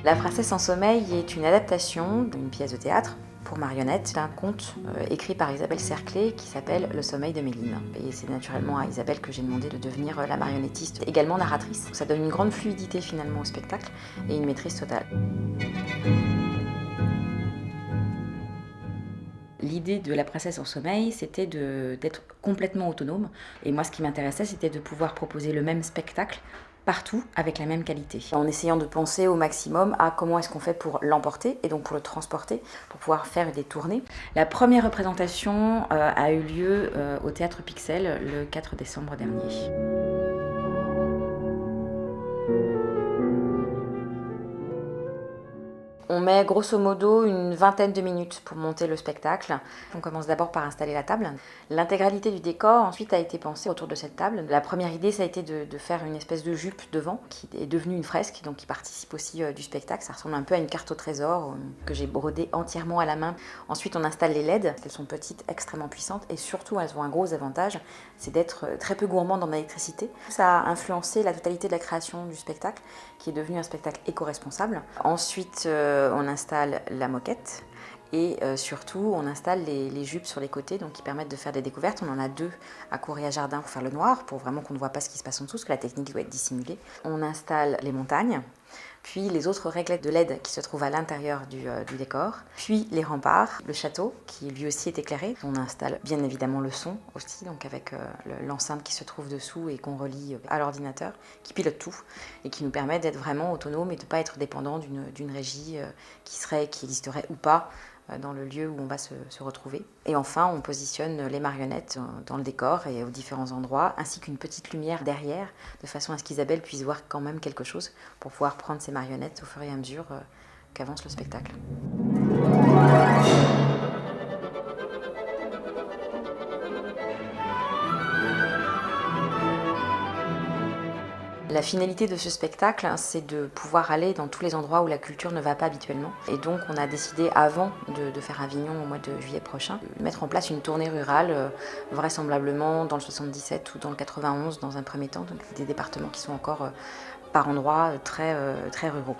La princesse en sommeil est une adaptation d'une pièce de théâtre pour marionnettes d'un conte écrit par Isabelle Serclé qui s'appelle Le sommeil de Méline. Et c'est naturellement à Isabelle que j'ai demandé de devenir la marionnettiste, également narratrice. Ça donne une grande fluidité finalement au spectacle et une maîtrise totale. L'idée de la princesse en sommeil, c'était d'être complètement autonome. Et moi, ce qui m'intéressait, c'était de pouvoir proposer le même spectacle partout avec la même qualité. En essayant de penser au maximum à comment est-ce qu'on fait pour l'emporter et donc pour le transporter, pour pouvoir faire des tournées. La première représentation a eu lieu au Théâtre Pixel le 4 décembre dernier. On met grosso modo une vingtaine de minutes pour monter le spectacle. On commence d'abord par installer la table. L'intégralité du décor ensuite a été pensée autour de cette table. La première idée, ça a été de faire une espèce de jupe devant qui est devenue une fresque, donc qui participe aussi du spectacle. Ça ressemble un peu à une carte au trésor que j'ai brodée entièrement à la main. Ensuite, on installe les LED. Elles sont petites, extrêmement puissantes et surtout, elles ont un gros avantage, c'est d'être très peu gourmandes en électricité. Ça a influencé la totalité de la création du spectacle, qui est devenu un spectacle éco-responsable. Ensuite, on installe la moquette et surtout on installe les jupes sur les côtés donc qui permettent de faire des découvertes. On en a deux à cour et à jardin pour faire le noir, pour vraiment qu'on ne voit pas ce qui se passe en dessous, parce que la technique doit être dissimulée. On installe les montagnes, puis les autres réglettes de LED qui se trouvent à l'intérieur du décor, puis les remparts, le château qui lui aussi est éclairé. On installe bien évidemment le son aussi, donc avec l'enceinte qui se trouve dessous et qu'on relie à l'ordinateur, qui pilote tout et qui nous permet d'être vraiment autonome et de ne pas être dépendant d'une régie qui existerait ou pas dans le lieu où on va se retrouver. Et enfin, on positionne les marionnettes dans le décor et aux différents endroits, ainsi qu'une petite lumière derrière, de façon à ce qu'Isabelle puisse voir quand même quelque chose pour pouvoir prendre ses marionnettes au fur et à mesure qu'avance le spectacle. La finalité de ce spectacle, c'est de pouvoir aller dans tous les endroits où la culture ne va pas habituellement. Et donc on a décidé, avant de faire Avignon au mois de juillet prochain, de mettre en place une tournée rurale, vraisemblablement dans le 77 ou dans le 91 dans un premier temps, donc des départements qui sont encore par endroits très ruraux.